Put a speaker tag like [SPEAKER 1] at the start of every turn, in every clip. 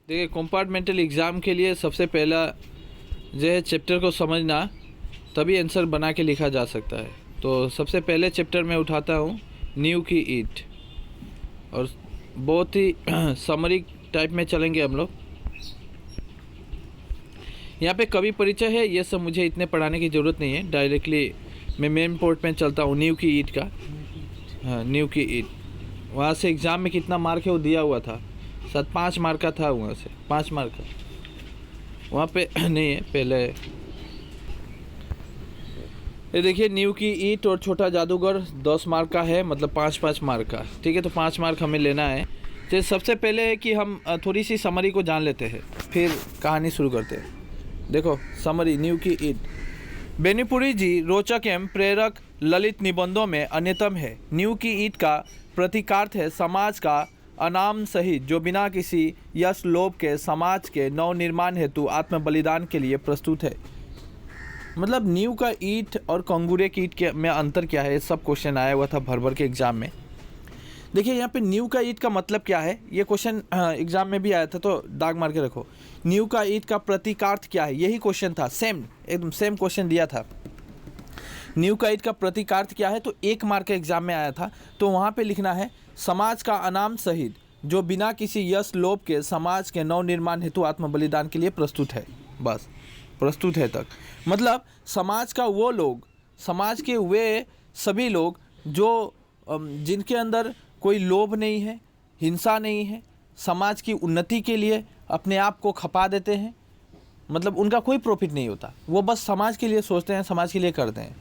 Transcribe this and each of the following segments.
[SPEAKER 1] देखिए, compartmental exam के लिए सबसे पहला जो है चैप्टर को समझना, तभी आंसर बना के लिखा जा सकता है। तो सबसे पहले चैप्टर में उठाता हूँ न्यू की ईट, और बहुत ही समरी टाइप में चलेंगे हम लोग। यहाँ पे कवि परिचय है, ये सब मुझे इतने पढ़ाने की ज़रूरत नहीं है। डायरेक्टली मैं मेन पोर्ट में चलता हूँ न्यू की ईट का। हाँ, न्यू की ईट, वहाँ से एग्ज़ाम में कितना मार्क है वो दिया हुआ था, शायद 5 मार्क का था। वहाँ से 5 मार्क का वहाँ पे नहीं है पहले। ये देखिए न्यू की ईट और छोटा जादूगर 10 मार्क का है, मतलब 5-5 मार्क का। ठीक है, तो 5 मार्क हमें लेना है। तो सबसे पहले है कि हम थोड़ी सी समरी को जान लेते हैं, फिर कहानी शुरू करते हैं। देखो समरी न्यू की ईट। बेनीपुरी जी रोचक एवं प्रेरक ललित निबंधों में अन्यतम है। न्यू की ईट का प्रतीकार्थ है समाज का अनाम सहित जो बिना किसी यश लोभ के समाज के नवनिर्माण हेतु आत्म बलिदान के लिए प्रस्तुत है। मतलब न्यू का ईट और कंगूरे की ईट के में अंतर क्या है, सब क्वेश्चन आया हुआ था भर भर के एग्जाम में। देखिए यहाँ पे न्यू का ईट का मतलब क्या है, ये क्वेश्चन एग्जाम में भी आया था, तो दाग मार के रखो। न्यू का ईट का प्रतीकार्थ क्या है, यही क्वेश्चन था, सेम एकदम सेम क्वेश्चन दिया था। न्यू का ईट का प्रतीकार्थ क्या है, तो 1 मार्क के एग्जाम में आया था। तो वहाँ पे लिखना है समाज का अनाम सहित जो बिना किसी यश लोभ के समाज के नवनिर्माण हेतु आत्म बलिदान के लिए प्रस्तुत है। बस प्रस्तुत है तक, मतलब समाज का वो लोग, समाज के वे सभी लोग जो जिनके अंदर कोई लोभ नहीं है, हिंसा नहीं है, समाज की उन्नति के लिए अपने आप को खपा देते हैं। मतलब उनका कोई प्रॉफिट नहीं होता, वो बस समाज के लिए सोचते हैं, समाज के लिए करते हैं।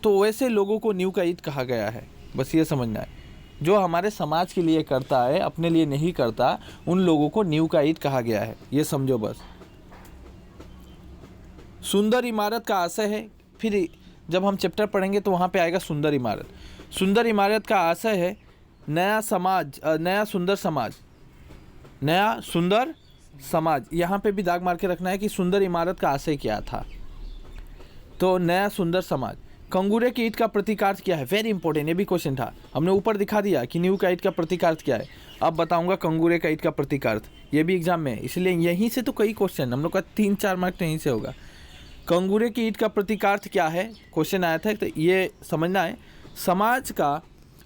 [SPEAKER 1] तो वैसे लोगों को न्यू का ईट कहा गया है, बस ये समझना है। जो हमारे समाज के लिए करता है, अपने लिए नहीं करता, उन लोगों को न्यू का ईट कहा गया है, ये समझो बस। सुंदर इमारत का आशय है, फिर जब हम चैप्टर पढ़ेंगे तो वहाँ पे आएगा सुंदर इमारत। सुंदर इमारत का आशय है नया समाज, नया सुंदर समाज, नया सुंदर समाज। यहाँ पे भी दाग मार के रखना है कि सुंदर इमारत का आशय क्या था, तो नया सुंदर समाज। कंगूरे की ईट का प्रतीकार्थ क्या है, वेरी इंपॉर्टेंट, ये भी क्वेश्चन था। हमने ऊपर दिखा दिया कि न्यू का ईट का प्रतीकार्थ क्या है, अब बताऊंगा कंगूरे का ईट का प्रतीकार्थ, ये भी एग्जाम में है, इसलिए यहीं से तो कई क्वेश्चन हम लोग का 3-4 मार्क तो यहीं से होगा। कंगूरे की ईट का प्रतीकार्थ क्या है, क्वेश्चन आया था, तो ये समझना है समाज का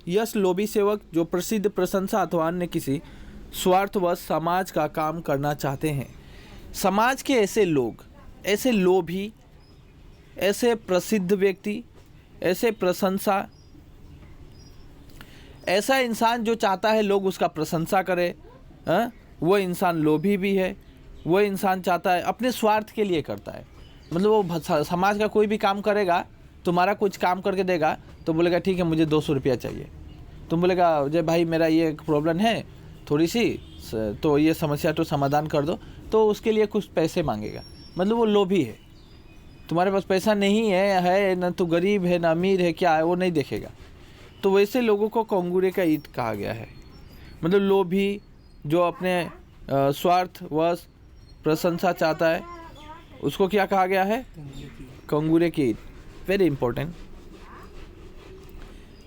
[SPEAKER 1] यश लोभी सेवक जो प्रसिद्ध प्रशंसा अथवा अन्य किसी स्वार्थवश समाज का काम करना चाहते हैं। समाज के ऐसे लोग, ऐसे लोभी, ऐसे प्रसिद्ध व्यक्ति, ऐसे प्रशंसा, ऐसा इंसान जो चाहता है लोग उसका प्रशंसा करें, वो इंसान लोभी भी है। वो इंसान चाहता है, अपने स्वार्थ के लिए करता है। मतलब वो समाज का कोई भी काम करेगा, तुम्हारा कुछ काम करके देगा तो बोलेगा ठीक है मुझे 200 रुपया चाहिए। तुम बोलेगा जय भाई मेरा ये प्रॉब्लम है थोड़ी सी, तो ये समस्या तो समाधान कर दो, तो उसके लिए कुछ पैसे मांगेगा। मतलब वो लोभी है। तुम्हारे पास पैसा नहीं है ना, तो गरीब है ना अमीर है, क्या है वो नहीं देखेगा। तो वैसे लोगों को कंगूरे का ईट कहा गया है। मतलब लोभी जो अपने स्वार्थवश प्रशंसा चाहता है, उसको क्या कहा गया है, कंगूरे की ईट। Very important.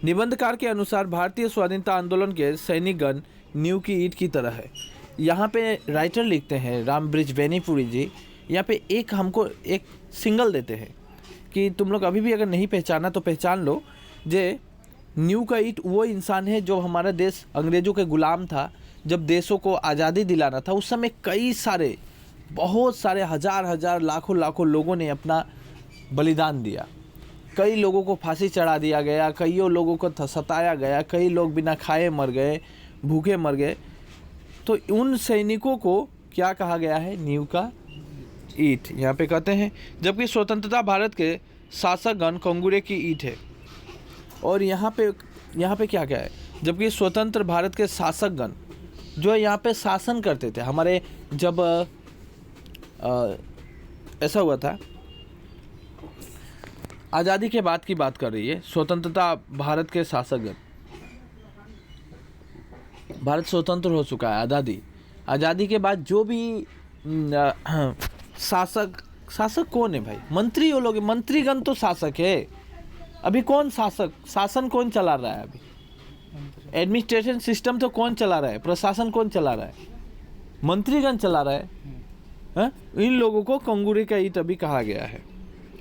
[SPEAKER 1] निबंधकार के अनुसार भारतीय स्वाधीनता आंदोलन के सैनिकगण न्यू की ईट की तरह है। यहाँ पे राइटर लिखते हैं रामब्रिज बेनीपुरी जी, यहाँ पे एक हमको एक सिंगल देते हैं कि तुम लोग अभी भी अगर नहीं पहचाना तो पहचान लो, जे न्यू का ईट वो इंसान है जो हमारा देश अंग्रेज़ों के गुलाम था। जब देशों को आज़ादी दिलाना था उस समय कई सारे, बहुत सारे, हजार लाखों लाखों लोगों ने अपना बलिदान दिया। कई लोगों को फांसी चढ़ा दिया गया, कईयों लोगों को सताया गया, कई लोग बिना खाए मर गए, भूखे मर गए। तो उन सैनिकों को क्या कहा गया है, न्यू का ईट यहाँ पे कहते हैं। जबकि स्वतंत्रता भारत के शासकगण कंगूरे की ईट है। और यहाँ पे क्या है, जबकि स्वतंत्र भारत के शासकगण जो यहाँ पे शासन करते थे, हमारे जब ऐसा हुआ था, आज़ादी के बाद की बात कर रही है, स्वतंत्रता भारत के शासकगण, भारत स्वतंत्र हो चुका है, आज़ादी के बाद जो भी शासक कौन है भाई, मंत्री वो लोग, मंत्रीगण तो शासक है। अभी कौन शासन कौन चला रहा है, अभी एडमिनिस्ट्रेशन सिस्टम तो कौन चला रहा है, प्रशासन कौन चला रहा है, मंत्रीगण चला रहा है। हाँ? इन लोगों को कंगूरे का ईंट अभी कहा गया है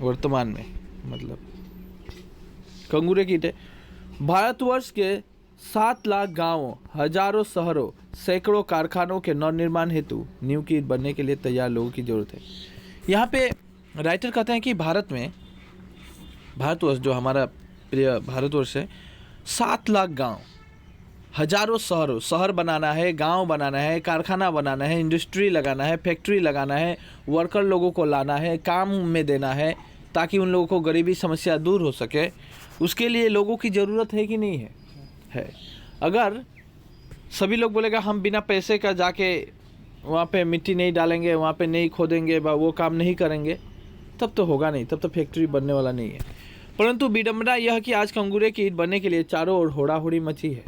[SPEAKER 1] वर्तमान में, मतलब कंगूरे की ईंट है। भारतवर्ष के 7 लाख गांवों, हजारों शहरों, सैकड़ों कारखानों के नवनिर्माण हेतु नींव की ईंट बनने के लिए तैयार लोगों की जरूरत है। यहाँ पे राइटर कहते हैं कि भारत में, भारतवर्ष जो हमारा प्रिय भारतवर्ष है, 7 लाख गांव, हजारों शहरों, शहर बनाना है, गांव बनाना है, कारखाना बनाना है, इंडस्ट्री लगाना है, फैक्ट्री लगाना है, वर्कर लोगों को लाना है, काम में देना है ताकि उन लोगों को गरीबी समस्या दूर हो सके। उसके लिए लोगों की ज़रूरत है कि नहीं है? है। अगर सभी लोग बोलेगा हम बिना पैसे का जाके वहाँ पे मिट्टी नहीं डालेंगे, वहाँ पे नहीं खोदेंगे, वो काम नहीं करेंगे, तब तो होगा नहीं, तब तो फैक्ट्री बनने वाला नहीं है। परंतु विडंबना यह कि आज कंगूरे की ईंट बनने के लिए चारों ओर होड़ाहोड़ी मची है।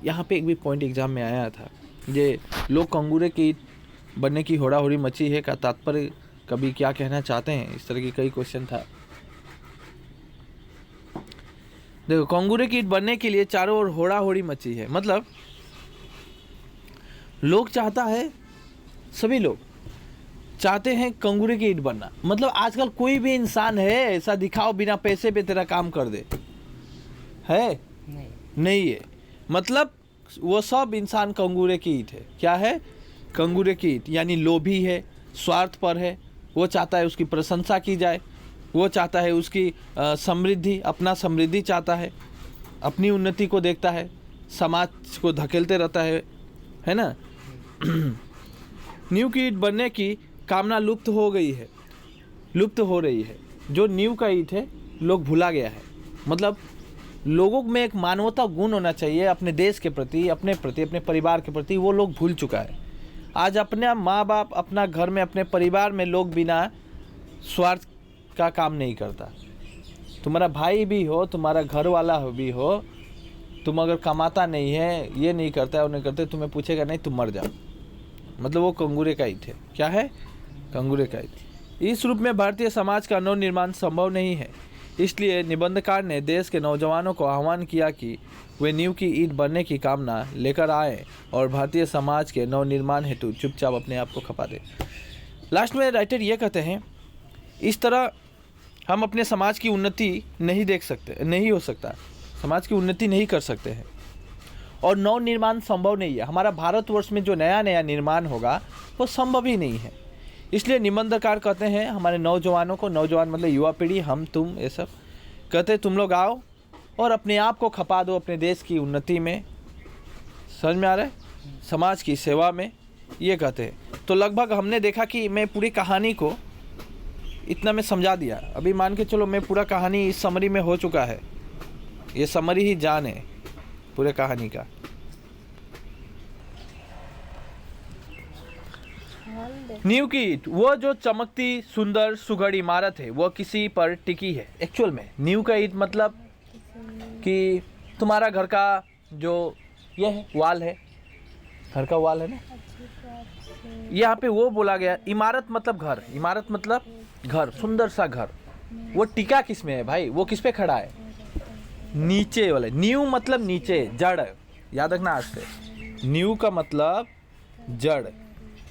[SPEAKER 1] यहाँ पे एक भी पॉइंट एग्जाम में आया था, ये लोग कंगूरे की ईंट बनने की होड़ाहोड़ी मची है का तात्पर्य कभी क्या कहना चाहते हैं, इस तरह की कई क्वेश्चन था। देखो, कंगूरे की ईंट बनने के लिए चारों ओर होड़ाहोड़ी मची है, मतलब लोग चाहता है, सभी लोग चाहते हैं कंगूरे की ईंट बनना। मतलब आजकल कोई भी इंसान है ऐसा दिखाओ बिना पैसे पे तेरा काम कर दे, है? नहीं है। मतलब वो सब इंसान कंगूरे की ईंट है। क्या है? कंगूरे की ईंट। यानी लोभी है, स्वार्थपर है, वो चाहता है उसकी प्रशंसा की जाए, वो चाहता है उसकी समृद्धि, अपना समृद्धि चाहता है, अपनी उन्नति को देखता है, समाज को धकेलते रहता है ना। नींव की ईंट बनने की कामना लुप्त हो गई है, लुप्त हो रही है। जो नींव का ईंट है लोग भुला गया है। मतलब लोगों में एक मानवता गुण होना चाहिए अपने देश के प्रति, अपने परिवार के प्रति, वो लोग भूल चुका है। आज अपने माँ बाप, अपना घर में, अपने परिवार में लोग बिना स्वार्थ का काम नहीं करता। तुम्हारा भाई भी हो, तुम्हारा घर वाला भी हो, तुम अगर कमाता नहीं है, ये नहीं करता है और नहीं करते, तुम्हें पूछेगा नहीं, तुम मर जाओ। मतलब वो कंगूरे का ईंट है। क्या है? कंगूरे का ईंट। इस रूप में भारतीय समाज का नवनिर्माण संभव नहीं है। इसलिए निबंधकार ने देश के नौजवानों को आह्वान किया कि वे नींव की ईंट बनने की कामना लेकर आए और भारतीय समाज के नवनिर्माण हेतु चुपचाप अपने आप को खपा दें। लास्ट में राइटर ये कहते हैं, इस तरह हम अपने समाज की उन्नति नहीं देख सकते, नहीं हो सकता, समाज की उन्नति नहीं कर सकते हैं और नव निर्माण संभव नहीं है। हमारा भारतवर्ष में जो नया नया निर्माण होगा वो संभव ही नहीं है। इसलिए निबंधकार कहते हैं हमारे नौजवानों को, नौजवान मतलब युवा पीढ़ी, हम तुम, ये सब कहते तुम लोग आओ और अपने आप को खपा दो अपने देश की उन्नति में। समझ में आ रहा है? समाज की सेवा में, ये कहते हैं। तो लगभग हमने देखा कि मैं पूरी कहानी को इतना मैं समझा दिया। अभी मान के चलो मैं पूरा कहानी इस समरी में हो चुका है, ये समरी ही जान है पूरे कहानी का। नींव की ईंट, वो जो चमकती सुंदर सुघड़ इमारत है, वो किसी पर टिकी है। एक्चुअल में नींव का ईंट मतलब कि तुम्हारा घर का जो ये है वाल है, घर का वाल है ना, यहाँ पे वो बोला गया। इमारत मतलब घर, इमारत मतलब घर, सुंदर सा घर। वो टिका किस में है भाई? वो किस पे खड़ा है? नीचे वाले। नींव मतलब नीचे, जड़, याद रखना आज से। नींव का मतलब जड़।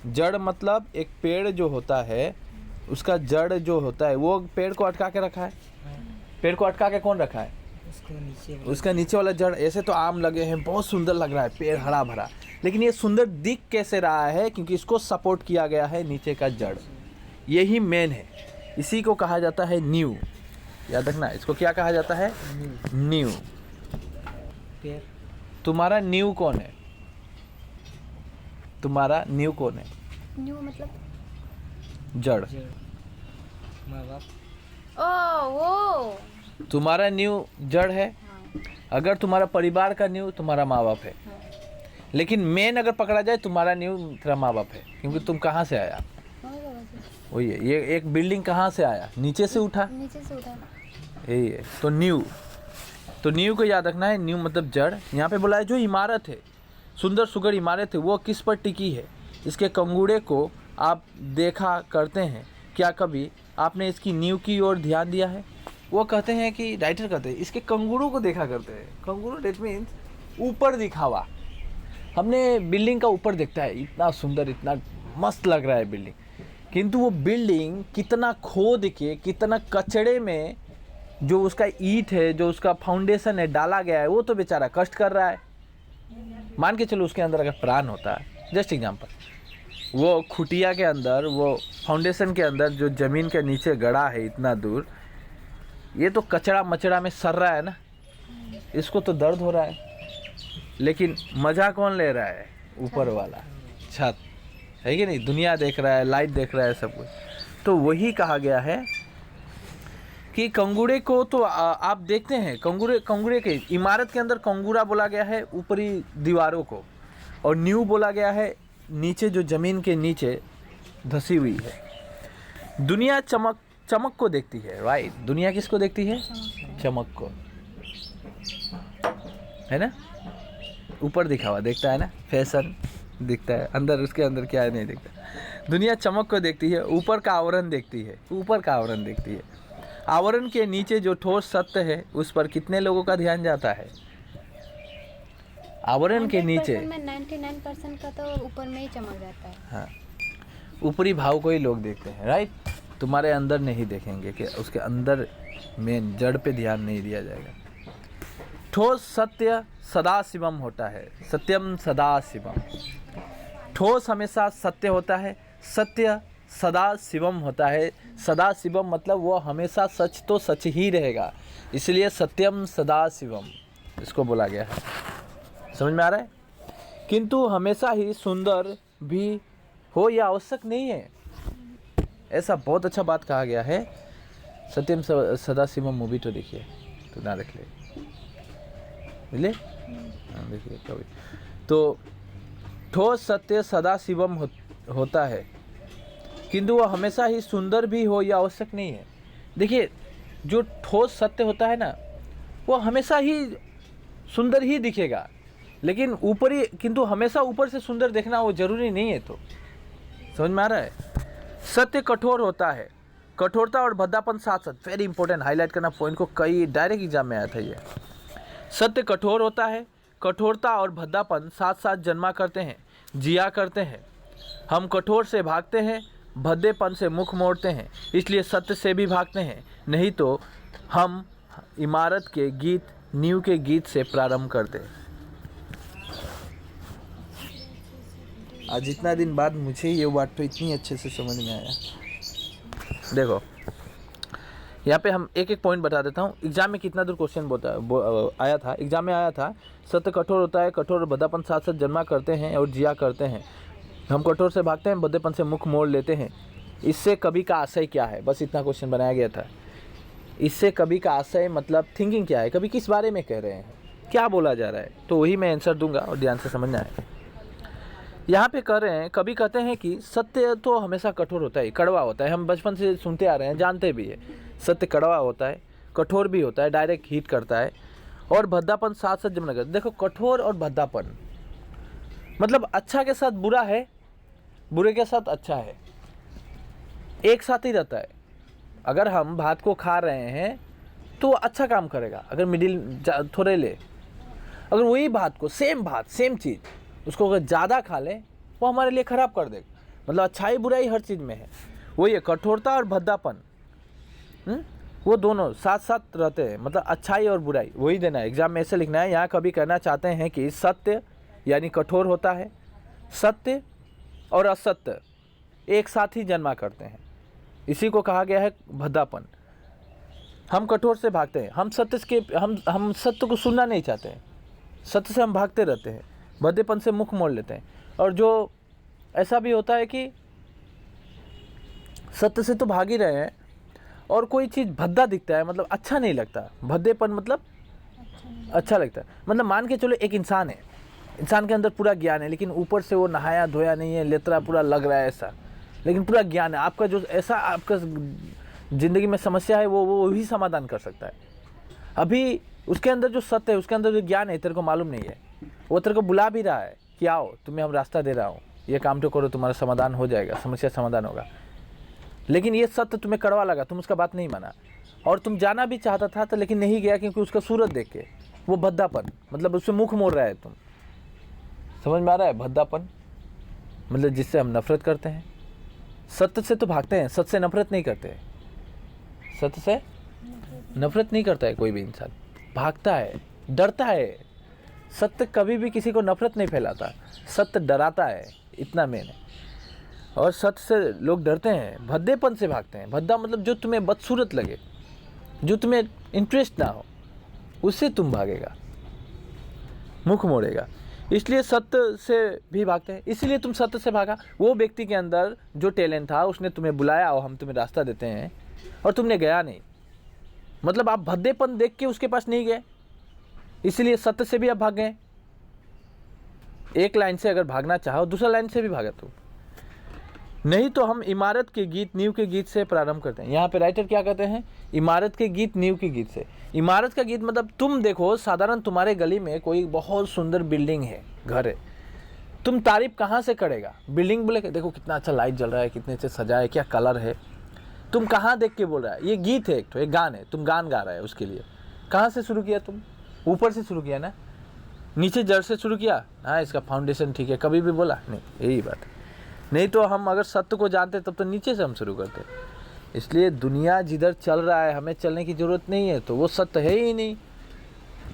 [SPEAKER 1] जड़ मतलब एक पेड़ जो होता है उसका जड़ जो होता है, वो पेड़ को अटका के रखा है। पेड़ को अटका के कौन रखा है? उसका नीचे वाला जड़। ऐसे तो आम लगे हैं, बहुत सुंदर लग रहा है पेड़, हरा भरा, लेकिन ये सुंदर दिख कैसे रहा है? क्योंकि इसको सपोर्ट किया गया है नीचे का जड़। यही मेन है, इसी को कहा जाता है नींव। याद रखना, इसको क्या कहा जाता है? नींव। तुम्हारा नींव कौन है? तुम्हारा नींव कौन है?
[SPEAKER 2] नींव मतलब
[SPEAKER 1] जड़।
[SPEAKER 2] माँ बाप। ओ वो
[SPEAKER 1] तुम्हारा नींव जड़ है। अगर तुम्हारा परिवार का नींव तुम्हारा माँ बाप है, लेकिन मेन अगर पकड़ा जाए तुम्हारा नींव तेरा माँ बाप है। क्योंकि तुम कहाँ से आया? वही है, ये एक बिल्डिंग कहाँ से आया? नीचे से उठा,
[SPEAKER 2] नीचे से उठा,
[SPEAKER 1] यही है। तो नींव, तो नींव को याद रखना है। नींव मतलब जड़। यहाँ पे बोला है जो इमारत है, सुंदर सुघड़ इमारत है, वो किस पर टिकी है? इसके कंगूड़े को आप देखा करते हैं क्या? कभी आपने इसकी नींव की ओर ध्यान दिया है? वो कहते हैं कि राइटर कहते हैं इसके कंगूड़ों को देखा करते हैं। कंगूड़ो डेट मीन्स ऊपर दिखावा। हमने बिल्डिंग का ऊपर देखता है, इतना सुंदर, इतना मस्त लग रहा है बिल्डिंग, किंतु वो बिल्डिंग कितना खोद के, कितना कचड़े में जो उसका ईंट है, जो उसका फाउंडेशन है डाला गया है, वो तो बेचारा कष्ट कर रहा है। मान के चलो उसके अंदर अगर प्राण होता है, जस्ट एग्जांपल, वो खुटिया के अंदर, वो फाउंडेशन के अंदर जो ज़मीन के नीचे गड़ा है इतना दूर, ये तो कचड़ा मचड़ा में सर रहा है ना, इसको तो दर्द हो रहा है, लेकिन मज़ा कौन ले रहा है? ऊपर वाला, छत है कि नहीं? दुनिया देख रहा है, लाइट देख रहा है, सब कुछ। तो वही कहा गया है कि कंगूरे को तो आप देखते हैं, कंगूरे के इमारत के अंदर कंगूरा बोला गया है ऊपरी दीवारों को, और न्यू बोला गया है नीचे जो ज़मीन के नीचे धसी हुई है। दुनिया चमक को देखती है, राइट? दुनिया किसको देखती है? चमक को, है ना? ऊपर दिखा हुआ देखता है ना, फैशन दिखता है, अंदर उसके अंदर क्या है नहीं दिखता। दुनिया चमक को देखती है, ऊपर का आवरण देखती है, ऊपर का आवरण देखती है। आवरण के नीचे जो ठोस सत्य है उस पर कितने लोगों का ध्यान जाता है? आवरण के नीचे
[SPEAKER 2] 99% का तो ऊपर में ही चमक जाता है।
[SPEAKER 1] हाँ, ऊपरी भाव को ही लोग देखते हैं, राइट? तुम्हारे अंदर नहीं देखेंगे कि उसके अंदर मेन जड़ पे ध्यान नहीं दिया जाएगा। ठोस सत्य सदा शिवम होता है, सत्यम सदा शिवम। ठोस हमेशा सत्य होता है, सत्य सदा शिवम होता है। सदा शिवम मतलब वो हमेशा सच तो सच ही रहेगा, इसलिए सत्यम सदा शिवम इसको बोला गया है। समझ में आ रहा है? किंतु हमेशा ही सुंदर भी हो यह आवश्यक नहीं है, ऐसा बहुत अच्छा बात कहा गया है। सत्यम सदा शिवम मूवी तो देखिए, तो ना देख ले, मिले देखिए कभी। तो ठोस सत्य सदा शिवम होता है, किंतु वह हमेशा ही सुंदर भी हो यह आवश्यक नहीं है। देखिए, जो ठोस सत्य होता है ना, वो हमेशा ही सुंदर ही दिखेगा, लेकिन ऊपरी, किंतु हमेशा ऊपर से सुंदर देखना वो जरूरी नहीं है। तो समझ में आ रहा है? सत्य कठोर होता है, कठोरता और भद्दापन साथ साथ, वेरी इंपॉर्टेंट, हाईलाइट करना पॉइंट को, कई डायरेक्ट एग्जाम में आया था ये। सत्य कठोर होता है, कठोरता और भद्दापन साथ साथ जन्मा करते हैं, जिया करते हैं। हम कठोर से भागते हैं, भद्देपन से मुख मोड़ते हैं, इसलिए सत्य से भी भागते हैं, नहीं तो हम इमारत के गीत, नींव के गीत से प्रारंभ करते हैं। आज इतना दिन बाद मुझे ये बात तो इतनी अच्छे से समझ में आया। देखो, यहाँ पे हम एक एक पॉइंट बता देता हूँ। एग्जाम में कितना दूर क्वेश्चन आया था, एग्जाम में आया था, सत्य कठोर होता है, कठोर और भद्दापन साथ साथ जन्मा करते हैं और जिया करते हैं। हम कठोर से भागते हैं, भद्देपन से मुख मोड़ लेते हैं। इससे कवि का आशय क्या है? बस इतना क्वेश्चन बनाया गया था। इससे कवि का आशय मतलब थिंकिंग क्या है, कवि किस बारे में कह रहे हैं, क्या बोला जा रहा है, तो वही मैं आंसर दूंगा और ध्यान से समझना है। यहाँ पे कह रहे हैं, कवि कहते हैं कि सत्य तो हमेशा कठोर होता है, कड़वा होता है। हम बचपन से सुनते आ रहे हैं, जानते भी है, सत्य कड़वा होता है, कठोर भी होता है, डायरेक्ट हीट करता है, और भद्दापन साथ साथ जमना करता है। देखो, कठोर और भद्दापन मतलब अच्छा के साथ बुरा है, बुरे के साथ अच्छा है, एक साथ ही रहता है। अगर हम भात को खा रहे हैं तो अच्छा काम करेगा, अगर मिडिल थोड़े ले, अगर वही भात को, सेम भात सेम चीज़, उसको अगर ज़्यादा खा लें वो हमारे लिए ख़राब कर देगा। मतलब अच्छाई बुराई हर चीज़ में है, वही है कठोरता और भद्दापन। वो दोनों साथ साथ रहते हैं, मतलब अच्छाई और बुराई वही देना है। एग्जाम में ऐसे लिखना है। यहाँ कभी कहना चाहते हैं कि सत्य यानी कठोर होता है, सत्य और असत्य एक साथ ही जन्मा करते हैं, इसी को कहा गया है भद्दापन। हम कठोर से भागते हैं, हम सत्य को सुनना नहीं चाहते हैं, सत्य से हम भागते रहते हैं, भद्देपन से मुख मोड़ लेते हैं। और जो ऐसा भी होता है कि सत्य से तो भाग ही रहे हैं और कोई चीज़ भद्दा दिखता है, मतलब अच्छा नहीं लगता। भद्देपन मतलब अच्छा लगता है। मतलब मान के चलो, एक इंसान है, इंसान के अंदर पूरा ज्ञान है, लेकिन ऊपर से वो नहाया धोया नहीं है, लेतरा पूरा लग रहा है ऐसा, लेकिन पूरा ज्ञान है। आपका जो ऐसा आपका ज़िंदगी में समस्या है वो ही समाधान कर सकता है। अभी उसके अंदर जो सत्य है, उसके अंदर जो ज्ञान है, तेरे को मालूम नहीं है, वो तेरे को बुला भी रहा है कि आओ, तुम्हें हम रास्ता दे रहा हूँ, ये काम तो करो, तुम्हारा समाधान हो जाएगा, समस्या समाधान होगा। लेकिन ये सत्य तुम्हें कड़वा लगा, तुम उसका बात नहीं माना, और तुम जाना भी चाहता था तो लेकिन नहीं गया, क्योंकि उसका सूरत देख के वो भद्दापन, मतलब उससे मुख मोड़ रहा है तुम। समझ में आ रहा है? भद्दापन मतलब जिससे हम नफरत करते हैं। सत्य से तो भागते हैं, सत्य से नफरत नहीं करते। सत्य से नफरत नहीं करता है कोई भी इंसान, भागता है, डरता है। सत्य कभी भी किसी को नफरत नहीं फैलाता, सत्य डराता है, इतना मेन है। और सत्य से लोग डरते हैं, भद्देपन से भागते हैं। भद्दा मतलब जो तुम्हें बदसूरत लगे, जो तुम्हें इंटरेस्ट ना हो, उससे तुम भागेगा, मुख मोड़ेगा। इसलिए सत्य से भी भागते हैं। इसीलिए तुम सत्य से भागा। वो व्यक्ति के अंदर जो टैलेंट था, उसने तुम्हें बुलाया और हम तुम्हें रास्ता देते हैं और तुमने गया नहीं, मतलब आप भद्देपन देख के उसके पास नहीं गए, इसलिए सत्य से भी आप भाग गए। एक लाइन से अगर भागना चाहो, दूसरा लाइन से भी भागा तुम। नहीं तो हम इमारत के गीत, नींव के गीत से प्रारंभ करते हैं। यहाँ पे राइटर क्या कहते हैं? इमारत के गीत, नींव के गीत से। इमारत का गीत मतलब तुम देखो, साधारण तुम्हारे गली में कोई बहुत सुंदर बिल्डिंग है, घर है, तुम तारीफ कहाँ से करेगा? बिल्डिंग बोले देखो कितना अच्छा लाइट जल रहा है, कितने अच्छे सजा है, क्या कलर है, तुम कहाँ देख के बोल रहा है? ये गीत है, एक गान है, तुम गान गा रहा है उसके लिए। कहाँ से शुरू किया तुम? ऊपर से शुरू किया ना, नीचे जड़ से शुरू किया। हाँ, इसका फाउंडेशन ठीक है, कभी भी बोला नहीं, यही बात है। नहीं तो हम अगर सत्य को जानते तब तो नीचे से हम शुरू करते। इसलिए दुनिया जिधर चल रहा है, हमें चलने की ज़रूरत नहीं है, तो वो सत्य है ही नहीं।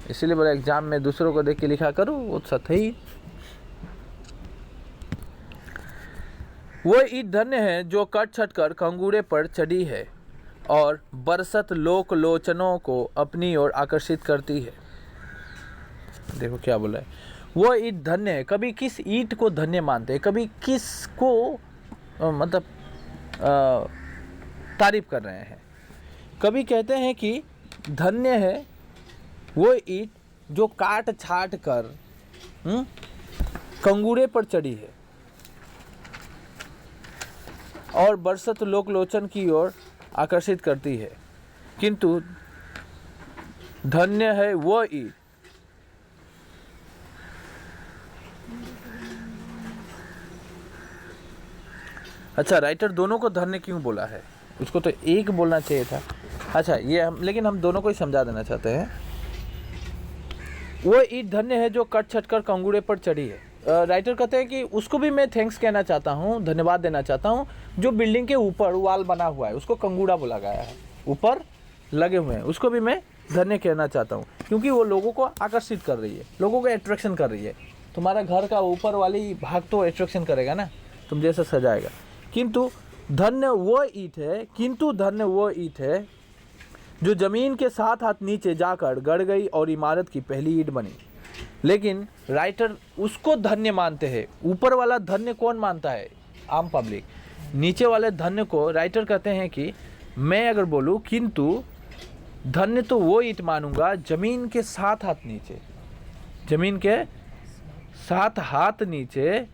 [SPEAKER 1] इसीलिए बोला एग्जाम में दूसरों को देख के लिखा करो, वो सत्य ही। वो ईट धन्य है जो कट छट कर कंगूरे पर चढ़ी है और बरसत लोक लोचनों को अपनी ओर आकर्षित करती है। देखो क्या बोला है, वो ईट धन्य है। कभी किस ईट को धन्य मानते हैं, कभी किस को मतलब तारीफ कर रहे हैं। कभी कहते हैं कि धन्य है वो ईट जो काट छाट कर कंगूरे पर चढ़ी है और बरसत लोक लोचन की ओर आकर्षित करती है, किंतु धन्य है वो ईट। अच्छा, राइटर दोनों को धन्य क्यों बोला है? उसको तो एक बोलना चाहिए था। अच्छा, ये लेकिन हम दोनों को ही समझा देना चाहते हैं। वो ईट धन्य है जो कट छट कर कंगूरे पर चढ़ी है। राइटर कहते हैं कि उसको भी मैं थैंक्स कहना चाहता हूँ, धन्यवाद देना चाहता हूँ, जो बिल्डिंग के ऊपर वाल बना हुआ है, उसको कंगूड़ा बोला गया है, ऊपर लगे हुए हैं, उसको भी मैं धन्य कहना चाहता हूँ, क्योंकि वो लोगों को आकर्षित कर रही है, लोगों को अट्रैक्शन कर रही है। तुम्हारा घर का ऊपर वाली भाग तो अट्रैक्शन करेगा ना, तुम जैसा सजाएगा। किंतु धन्य वो ईट है, किंतु धन्य वो ईट है जो जमीन के 7 हाथ नीचे जाकर गड़ गई और इमारत की पहली ईंट बनी। लेकिन राइटर उसको धन्य मानते हैं। ऊपर वाला धन्य कौन मानता है? आम पब्लिक। नीचे वाले धन्य को राइटर कहते हैं कि मैं अगर बोलूँ, किंतु धन्य तो वो ईंट मानूंगा जमीन के 7 हाथ नीचे, जमीन के 7 हाथ नीचे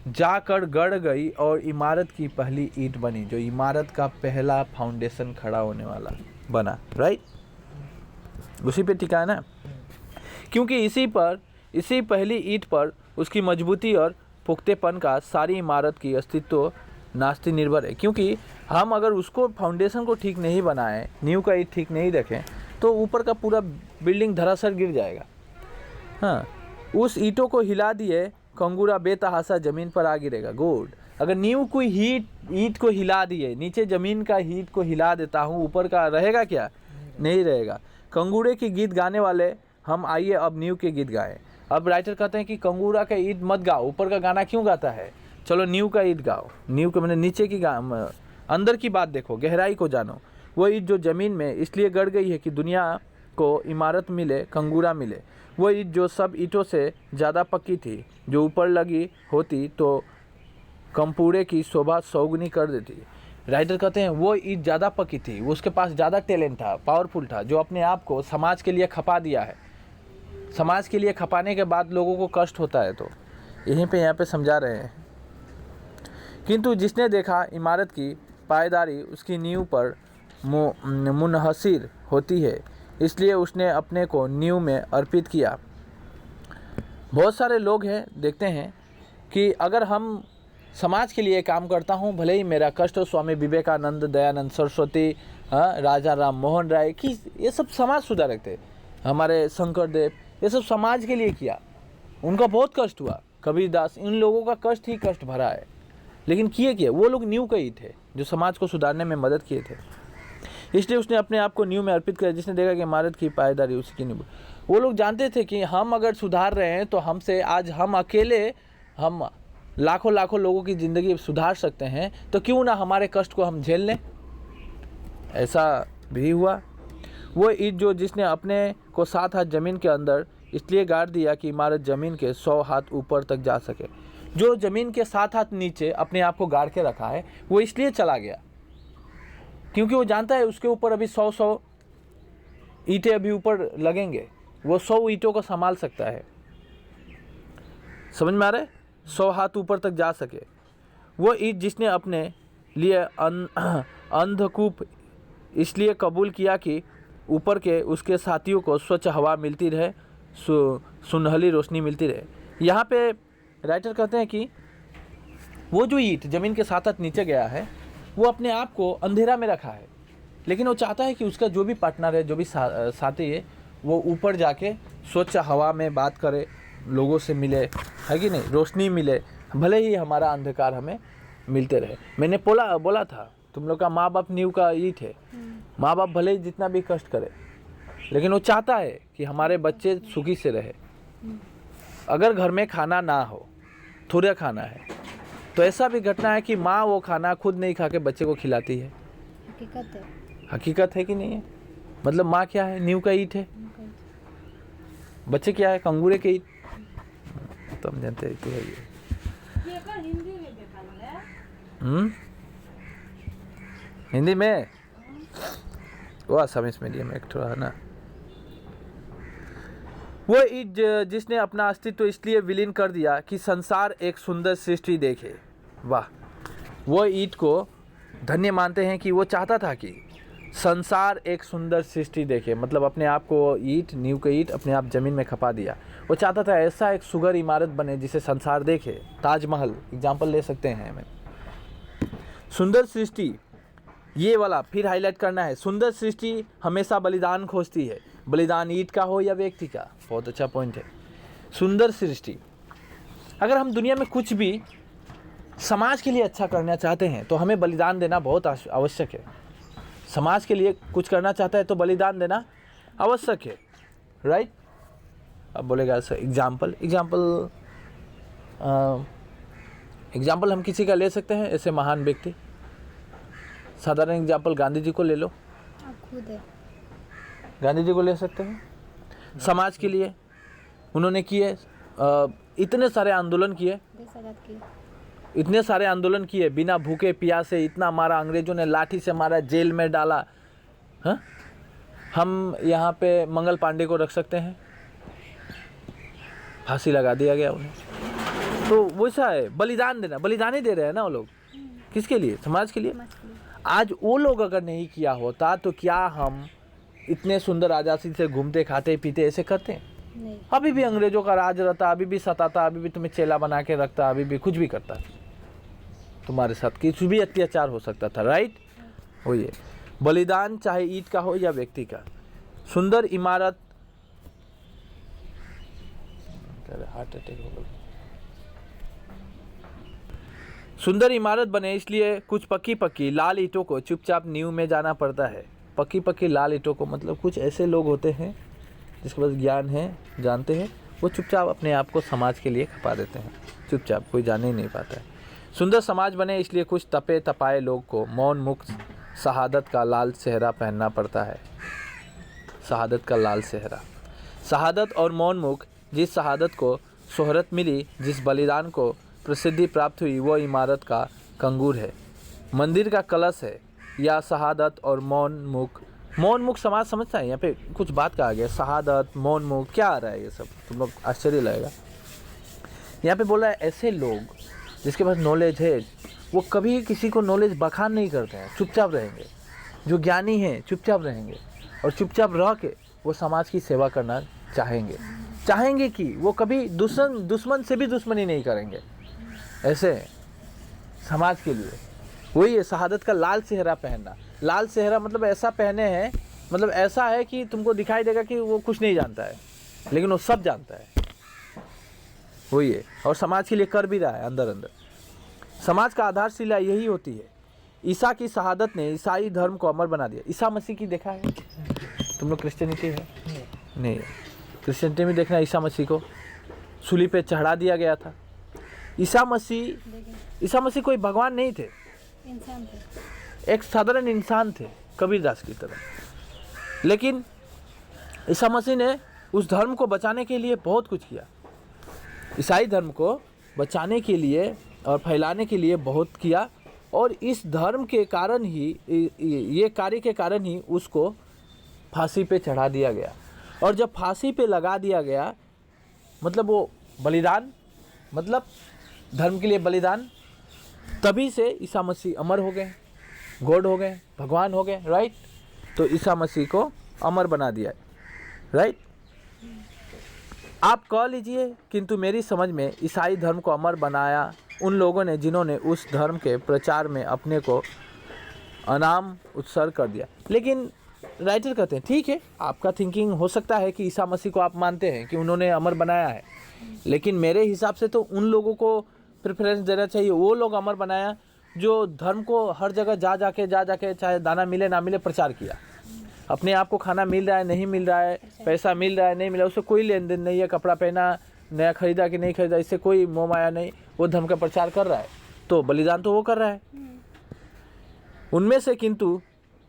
[SPEAKER 1] जाकर गड़ गई और इमारत की पहली ईंट बनी, जो इमारत का पहला फाउंडेशन खड़ा होने वाला बना। राइट, उसी पे टिका है ना, क्योंकि इसी पहली ईंट पर उसकी मजबूती और पुख्तेपन का सारी इमारत की अस्तित्व नास्ति निर्भर है। क्योंकि हम अगर उसको फाउंडेशन को ठीक नहीं बनाएं, नींव का ईंट ठीक नहीं रखें, तो ऊपर का पूरा बिल्डिंग धराशायी गिर जाएगा। हाँ, उस ईंटों को हिला दिए कंगूरा बेतहासा जमीन पर आ गिरेगा। गुड। अगर नींव को ईंट को हिला दिए, नीचे जमीन का ईंट को हिला देता हूँ, ऊपर का रहेगा क्या? नहीं रहेगा। कंगूरे के गीत गाने वाले हम, आइए अब नींव के गीत गाएं। अब राइटर कहते हैं कि कंगूरा का ईंट मत गाओ, ऊपर का गाना क्यों गाता है? चलो नींव का ईंट गाओ। नींव के मैंने नीचे की अंदर की बात देखो, गहराई को जानो। वो ईंट जो जमीन में इसलिए गड़ गई है कि दुनिया को इमारत मिले, कंगूरा मिले। वो ईंट जो सब ईंटों से ज़्यादा पक्की थी, जो ऊपर लगी होती तो कंपूरे की शोभा सौगुनी कर देती। राइटर कहते हैं वो ईंट ज़्यादा पक्की थी, उसके पास ज़्यादा टैलेंट था, पावरफुल था, जो अपने आप को समाज के लिए खपा दिया है। समाज के लिए खपाने के बाद लोगों को कष्ट होता है, तो यहीं पे यहाँ पे समझा रहे हैं। किंतु जिसने देखा इमारत की पायदारी उसकी नींव पर मुनहसिर होती है, इसलिए उसने अपने को नींव में अर्पित किया। बहुत सारे लोग हैं, देखते हैं कि अगर हम समाज के लिए काम करता हूँ, भले ही मेरा कष्ट हो, स्वामी विवेकानंद, दयानंद सरस्वती, राजा राम मोहन राय की, ये सब समाज सुधारक थे, हमारे शंकरदेव, ये सब समाज के लिए किया। उनका बहुत कष्ट हुआ, कबीरदास, इन लोगों का कष्ट ही कष्ट भरा है, लेकिन किए क्या, वो लोग न्यू के ही थे जो समाज को सुधारने में मदद किए थे, इसलिए उसने अपने आप को न्यू में अर्पित किया। जिसने देखा कि इमारत की पायदारी उसी की न्यू, वो लोग जानते थे कि हम अगर सुधार रहे हैं तो हमसे आज हम अकेले हम लाखों लाखों लोगों की ज़िंदगी सुधार सकते हैं, तो क्यों ना हमारे कष्ट को हम झेल लें। ऐसा भी हुआ। वो ईंट जो जिसने अपने को 7 हाथ ज़मीन के अंदर इसलिए गाड़ दिया कि इमारत ज़मीन के 100 हाथ ऊपर तक जा सके। जो ज़मीन के 7 हाथ नीचे अपने आप को गाड़ के रखा है, वो इसलिए चला गया क्योंकि वो जानता है उसके ऊपर अभी 100 ईंटें अभी ऊपर लगेंगे, वो 100 ईंटों को संभाल सकता है। समझ में आ रहा है? 100 हाथ ऊपर तक जा सके। वो ईंट जिसने अपने लिए अंधकूप इसलिए कबूल किया कि ऊपर के उसके साथियों को स्वच्छ हवा मिलती रहे, सुनहली रोशनी मिलती रहे। यहाँ पे राइटर कहते हैं कि वो जो ईंट ज़मीन के 7 हाथ नीचे गया है, वो अपने आप को अंधेरा में रखा है, लेकिन वो चाहता है कि उसका जो भी पार्टनर है, जो भी साथी है, वो ऊपर जाके स्वच्छ हवा में बात करे, लोगों से मिले, है कि नहीं, रोशनी मिले, भले ही हमारा अंधकार हमें मिलते रहे। मैंने बोला था तुम लोग का माँ बाप नींव का ईंट है। माँ बाप भले ही जितना भी कष्ट करे, लेकिन वो चाहता है कि हमारे बच्चे सुखी से रहे। अगर घर में खाना ना हो, थोड़ा खाना है, तो ऐसा भी घटना है कि माँ वो खाना खुद नहीं खा के बच्चे को खिलाती है। हकीकत है कि नहीं है? मतलब माँ क्या है? नींव का ईंट है। बच्चे क्या है? कंगूरे के ईंट। तो हम जानते हैं कि है ये। हिंदी में वो असमिस मीडियम में एक थोड़ा है ना। वो ईंट जिसने अपना अस्तित्व इसलिए विलीन कर दिया कि संसार एक सुंदर सृष्टि देखे। वाह! वो ईंट को धन्य मानते हैं कि वो चाहता था कि संसार एक सुंदर सृष्टि देखे, मतलब अपने आप को ईंट, नींव के ईंट अपने आप ज़मीन में खपा दिया। वो चाहता था ऐसा एक सुगर इमारत बने जिसे संसार देखे। ताजमहल एग्जाम्पल ले सकते हैं हमें। सुंदर सृष्टि, ये वाला फिर हाईलाइट करना है। सुंदर सृष्टि हमेशा बलिदान खोजती है, बलिदान ईंट का हो या व्यक्ति का। बहुत अच्छा पॉइंट है। सुंदर सृष्टि, अगर हम दुनिया में कुछ भी समाज के लिए अच्छा करना चाहते हैं तो हमें बलिदान देना बहुत आवश्यक है। समाज के लिए कुछ करना चाहता है तो बलिदान देना आवश्यक है, राइट? अब बोलेगा सर एग्जाम्पल हम किसी का ले सकते हैं, ऐसे महान व्यक्ति। साधारण एग्जाम्पल गांधी जी को ले लो।
[SPEAKER 2] आप खुद है।
[SPEAKER 1] गांधी जी को ले सकते हैं। समाज के लिए उन्होंने किए, इतने सारे आंदोलन किए,
[SPEAKER 2] देश आजाद किए,
[SPEAKER 1] इतने सारे आंदोलन किए, बिना भूखे प्यासे इतना मारा, अंग्रेजों ने लाठी से मारा, जेल में डाला। हाँ, हम यहाँ पे मंगल पांडे को रख सकते हैं, फांसी लगा दिया गया उन्हें। तो वैसा है, बलिदान देना, बलिदान ही दे रहे हैं ना वो लोग। किसके लिए? समाज के लिए। आज वो लोग अगर नहीं किया होता तो क्या हम इतने सुंदर आज़ादी से घूमते खाते पीते ऐसे करते?
[SPEAKER 2] नहीं।
[SPEAKER 1] अभी भी अंग्रेजों का राज रहता, अभी भी सताता, अभी भी तुम्हें चेला बना के रखता, अभी भी कुछ भी करता, तुम्हारे साथ कुछ भी अत्याचार हो सकता था, राइट? वो ये बलिदान चाहे ईंट का हो या व्यक्ति का। सुंदर इमारत, हार्ट अटैक हो गया। सुंदर इमारत बने इसलिए कुछ पक्की लाल ईंटों को चुपचाप नींव में जाना पड़ता है। पक्की लाल ईंटों को मतलब कुछ ऐसे लोग होते हैं जिसके पास ज्ञान है, जानते हैं, वो चुपचाप अपने आप को समाज के लिए खपा देते हैं, चुपचाप, कोई जान ही नहीं पाता है। सुंदर समाज बने इसलिए कुछ तपे तपाए लोग को मौन मुक्त शहादत का लाल सेहरा पहनना पड़ता है। शहादत का लाल सेहरा, शहादत और मौन मुक्त, जिस शहादत को शोहरत मिली, जिस बलिदान को प्रसिद्धि प्राप्त हुई, वो इमारत का कंगूर है, मंदिर का कलश है, या शहादत और मौन मुक्त समाज समझता है। यहाँ पे कुछ बात कहा गया, शहादत, मौन मुक्त, क्या आ रहा है ये सब, तुम लोग आश्चर्य लगेगा। यहाँ पे बोला है ऐसे लोग जिसके पास नॉलेज है, वो कभी किसी को नॉलेज बखान नहीं करते हैं, चुपचाप रहेंगे। जो ज्ञानी हैं चुपचाप रहेंगे, और चुपचाप रह के वो समाज की सेवा करना चाहेंगे कि वो कभी दुश्मन से भी दुश्मनी नहीं करेंगे, ऐसे समाज के लिए। वही है शहादत का लाल सेहरा पहनना। लाल सेहरा मतलब ऐसा पहने हैं, मतलब ऐसा है कि तुमको दिखाई देगा कि वो कुछ नहीं जानता है, लेकिन वो सब जानता है। वही है, और समाज के लिए कर भी रहा है अंदर अंदर। समाज का आधारशिला यही होती है। ईसा की शहादत ने ईसाई धर्म को अमर बना दिया। ईसा मसीह की देखा है तुम लोग? क्रिश्चियनिटी है नहीं, क्रिश्चियनिटी में देखना ईसा मसीह को सूली पे चढ़ा दिया गया था। ईसा मसीह कोई भगवान नहीं थे,
[SPEAKER 2] इंसान थे,
[SPEAKER 1] एक साधारण इंसान थे, कबीरदास की तरह। लेकिन ईसा मसीह ने उस धर्म को बचाने के लिए बहुत कुछ किया। ईसाई धर्म को बचाने के लिए और फैलाने के लिए बहुत किया, और इस धर्म के कारण ही, ये कार्य के कारण ही उसको फांसी पे चढ़ा दिया गया। और जब फांसी पे लगा दिया गया, मतलब वो बलिदान, मतलब धर्म के लिए बलिदान, तभी से ईसा मसीह अमर हो गए, गॉड हो गए, भगवान हो गए, राइट। तो ईसा मसीह को अमर बना दिया, राइट। आप कह लीजिए, किंतु मेरी समझ में ईसाई धर्म को अमर बनाया उन लोगों ने जिन्होंने उस धर्म के प्रचार में अपने को अनाम उत्सर्ग कर दिया। लेकिन राइटर कहते हैं ठीक है, आपका थिंकिंग हो सकता है कि ईसा मसीह को आप मानते हैं कि उन्होंने अमर बनाया है, लेकिन मेरे हिसाब से तो उन लोगों को प्रेफरेंस देना चाहिए, वो लोग अमर बनाया जो धर्म को हर जगह जा जाके चाहे दाना मिले ना मिले प्रचार किया। अपने आप को खाना मिल रहा है नहीं मिल रहा है, पैसा मिल रहा है नहीं मिल रहा है, उससे कोई लेन देन नहीं है। कपड़ा पहना नया खरीदा कि नहीं खरीदा, इससे कोई मोह माया नहीं, वो धर्म का प्रचार कर रहा है, तो बलिदान तो वो कर रहा है। उनमें से किंतु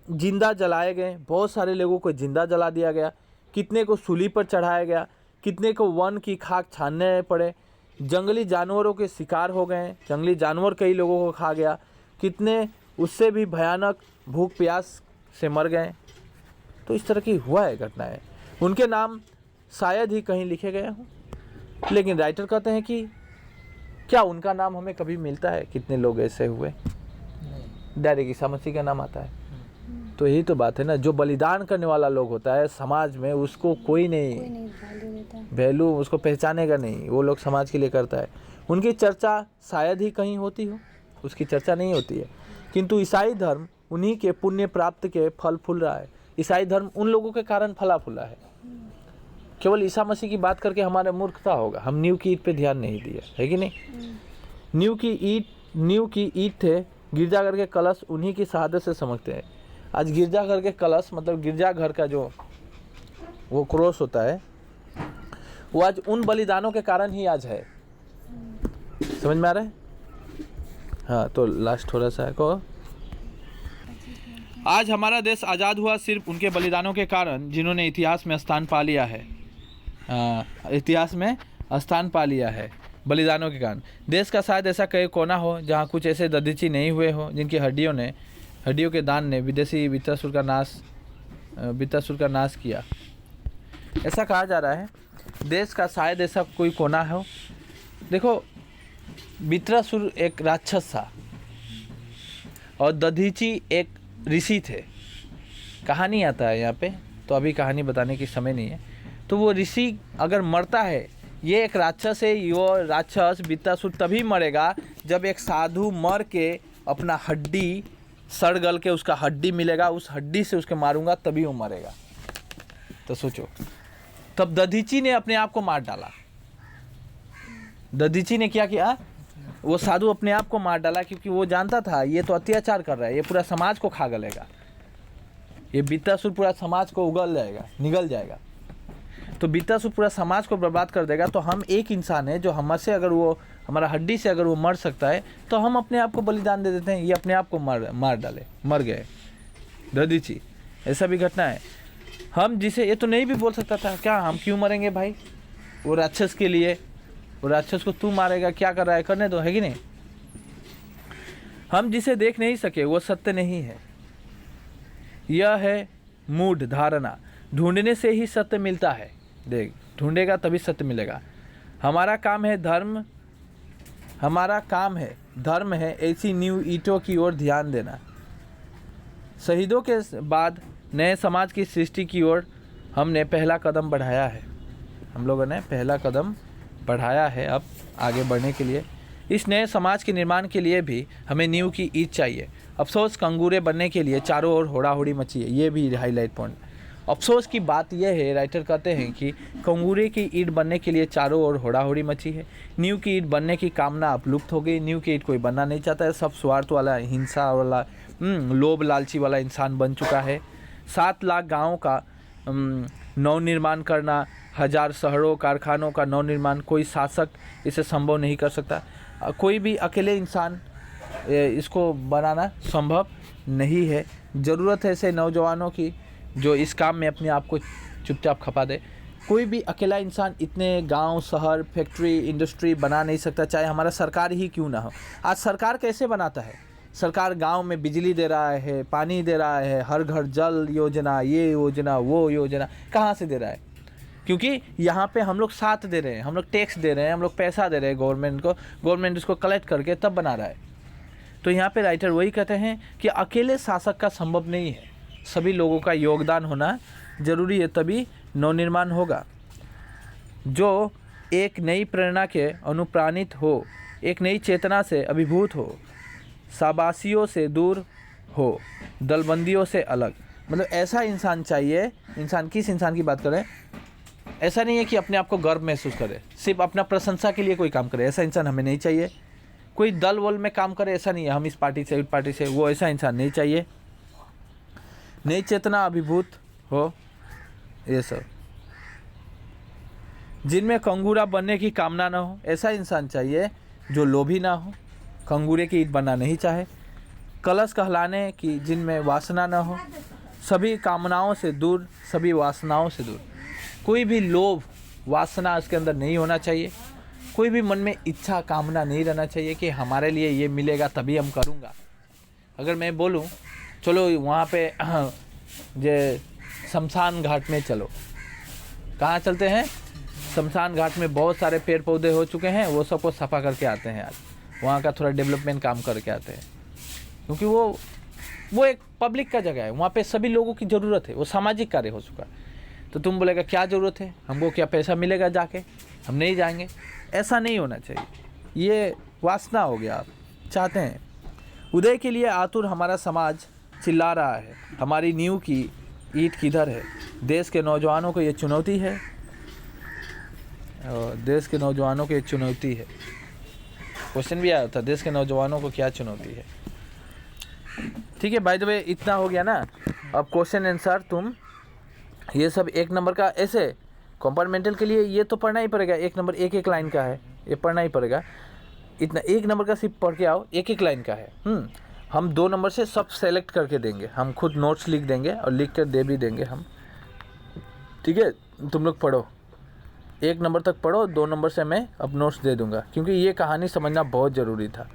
[SPEAKER 1] जिंदा जलाए गए, बहुत सारे लोगों को जिंदा जला दिया गया, कितने को सूली पर चढ़ाया गया, कितने को वन की खाक छानने पड़े, जंगली जानवरों के शिकार हो गए, जंगली जानवर कई लोगों को खा गया, कितने उससे भी भयानक भूख प्यास से मर गए। तो इस तरह की हुआ है घटनाएं। उनके नाम शायद ही कहीं लिखे गए हों, लेकिन राइटर कहते हैं कि क्या उनका नाम हमें कभी मिलता है? कितने लोग ऐसे हुए? डायरेक्ट ईसा मसीह का नाम आता है। तो यही तो बात है ना, जो बलिदान करने वाला लोग होता है समाज में, उसको कोई नहीं वैल्यू, उसको पहचानेगा नहीं, वो लोग समाज के लिए करता है। उनकी चर्चा शायद ही कहीं होती हो, उसकी चर्चा नहीं होती है। किंतु ईसाई धर्म उन्हीं के पुण्य प्राप्त के फल फूल रहा है। ईसाई धर्म उन लोगों के कारण फला फूला है। केवल ईसा मसीह की बात करके हमारे मूर्खता होगा, हम नींव की ईंट पे ध्यान नहीं दिए, है कि नहीं। नींव की ईंट थे, गिरजाघर के कलश उन्हीं की शहादत से समझते हैं। आज गिरजाघर के कलश, मतलब गिरजाघर का जो वो क्रोस होता है, वो आज उन बलिदानों के कारण ही आज है। समझ में आ रहा है? हाँ, तो लास्ट थोड़ा सा को, आज हमारा देश आज़ाद हुआ सिर्फ उनके बलिदानों के कारण जिन्होंने इतिहास में स्थान पा लिया है। इतिहास में स्थान पा लिया है बलिदानों के कारण। देश का शायद ऐसा कई कोना हो जहाँ कुछ ऐसे दधीची नहीं हुए हो जिनकी हड्डियों के दान ने विदेशी वित्रासुर का नाश किया। ऐसा कहा जा रहा है देश का शायद ऐसा कोई कोना हो। देखो, वित्रासुर एक राक्षस था और दधीची एक ऋषि थे। कहानी आता है यहाँ पे, तो अभी कहानी बताने की समय नहीं है। तो वो ऋषि अगर मरता है, ये एक राक्षस है, यो राक्षस वित्रासुर तभी मरेगा जब एक साधु मर के अपना हड्डी सड़ गल के उसका हड्डी मिलेगा, उस हड्डी से उसके मारूंगा तभी वो मरेगा। तो सोचो, तब दधीची ने अपने आप को मार डाला। दधीची ने क्या किया? वो साधु अपने आप को मार डाला, क्योंकि वो जानता था ये तो अत्याचार कर रहा है, ये पूरा समाज को खा गलेगा, ये वित्रासुर पूरा समाज को निगल जाएगा। तो वित्रासुर पूरा समाज को बर्बाद कर देगा। तो हम एक इंसान है जो हमसे अगर वो हमारा हड्डी से अगर वो मर सकता है, तो हम अपने आप को बलिदान दे देते हैं। ये अपने आप को मर गए दधीची। ऐसा भी घटना है। हम जिसे ये तो नहीं भी बोल सकता था, क्या हम क्यों मरेंगे भाई, वो राक्षस के लिए, वो राक्षस को तू मारेगा, क्या कर रहा है, करने दो, है कि नहीं। हम जिसे देख नहीं सके वो सत्य नहीं है, यह है मूढ़ धारणा। ढूंढने से ही सत्य मिलता है। देख, ढूंढेगा तभी सत्य मिलेगा। हमारा काम है धर्म है ऐसी नींव ईंटों की ओर ध्यान देना। शहीदों के बाद नए समाज की सृष्टि की ओर हमने पहला कदम बढ़ाया है। हम लोगों ने पहला कदम बढ़ाया है अब आगे बढ़ने के लिए। इस नए समाज के निर्माण के लिए भी हमें नींव की ईंट चाहिए। अफसोस, कंगूरे बनने के लिए चारों ओर होड़ा होड़ी मची है। ये भी हाईलाइट पॉइंट। अफसोस की बात यह है, राइटर कहते हैं कि कंगूरे की ईंट बनने के लिए चारों ओर होड़ाहोड़ी मची है। नींव की ईंट बनने की कामना अब लुप्त हो गई। नींव की ईंट कोई बनना नहीं चाहता है। सब स्वार्थ वाला, हिंसा वाला, लोभ लालची वाला इंसान बन चुका है। 7 लाख गाँवों का नवनिर्माण करना, 1000 शहरों कारखानों का नवनिर्माण, कोई शासक इसे संभव नहीं कर सकता। कोई भी अकेले इंसान इसको बनाना संभव नहीं है। ज़रूरत है ऐसे नौजवानों की जो इस काम में अपने आप को चुपचाप खपा दे। कोई भी अकेला इंसान इतने गांव, शहर, फैक्ट्री, इंडस्ट्री बना नहीं सकता, चाहे हमारा सरकार ही क्यों ना हो। आज सरकार कैसे बनाता है? सरकार गांव में बिजली दे रहा है, पानी दे रहा है, हर घर जल योजना, ये योजना, वो योजना, कहाँ से दे रहा है? क्योंकि यहाँ पे हम लोग साथ दे रहे हैं, हम लोग टैक्स दे रहे हैं, हम लोग पैसा दे रहे हैं गवर्नमेंट को, गवर्नमेंट उसको कलेक्ट करके तब बना रहा है। तो यहाँ पे राइटर वही कहते हैं कि अकेले शासक का संभव नहीं है, सभी लोगों का योगदान होना जरूरी है, तभी नवनिर्माण होगा। जो एक नई प्रेरणा के अनुप्राणित हो, एक नई चेतना से अभिभूत हो, शाबाशियों से दूर हो, दलबंदियों से अलग। मतलब ऐसा इंसान चाहिए। इंसान, किस इंसान की बात करें? ऐसा नहीं है कि अपने आप को गर्व महसूस करे, सिर्फ अपना प्रशंसा के लिए कोई काम करे, ऐसा इंसान हमें नहीं चाहिए। कोई दल वल में काम करे, ऐसा नहीं है, हम इस पार्टी से, उस पार्टी से, वो ऐसा इंसान नहीं चाहिए। नई चेतना अभिभूत हो, ये सब। जिनमें कंगूरा बनने की कामना ना हो, ऐसा इंसान चाहिए जो लोभी ना हो, कंगूरे की ईंट बनना नहीं चाहे। कलश कहलाने की जिनमें वासना ना हो, सभी कामनाओं से दूर, सभी वासनाओं से दूर। कोई भी लोभ, वासना उसके अंदर नहीं होना चाहिए। कोई भी मन में इच्छा, कामना नहीं रहना चाहिए कि हमारे लिए ये मिलेगा तभी हम करूँगा। अगर मैं बोलूँ चलो वहाँ पे जे शमशान घाट में चलो, कहाँ चलते हैं? शमशान घाट में बहुत सारे पेड़ पौधे हो चुके हैं, वो सबको सफा करके आते हैं आज, वहाँ का थोड़ा डेवलपमेंट काम करके आते हैं, क्योंकि वो एक पब्लिक का जगह है, वहाँ पे सभी लोगों की ज़रूरत है, वो सामाजिक कार्य हो चुका। तो तुम बोलेगा क्या ज़रूरत है, हमको क्या पैसा मिलेगा जाके, हम नहीं जाएंगे? ऐसा नहीं होना चाहिए, ये वासना हो गया। आप चाहते हैं उदय के लिए आतुर हमारा समाज चिल्ला रहा है, हमारी नींव की ईंट किधर है? देश के नौजवानों को ये चुनौती है, और देश के नौजवानों को ये चुनौती है। क्वेश्चन भी आया था, देश के नौजवानों को क्या चुनौती है? ठीक है, बाय द वे इतना हो गया ना। अब क्वेश्चन आंसर तुम ये सब 1 नंबर का, ऐसे कंपार्टमेंटल के लिए ये तो पढ़ना ही पड़ेगा। 1 नंबर एक लाइन का है, ये पढ़ना ही पड़ेगा। इतना 1 नंबर का सिर्फ पढ़ के आओ, एक लाइन का है। हम 2 नंबर से सब सेलेक्ट करके देंगे, हम खुद नोट्स लिख देंगे और लिख कर दे भी देंगे हम। ठीक है, तुम लोग पढ़ो, 1 नंबर तक पढ़ो, 2 नंबर से मैं अब नोट्स दे दूँगा, क्योंकि ये कहानी समझना बहुत ज़रूरी था।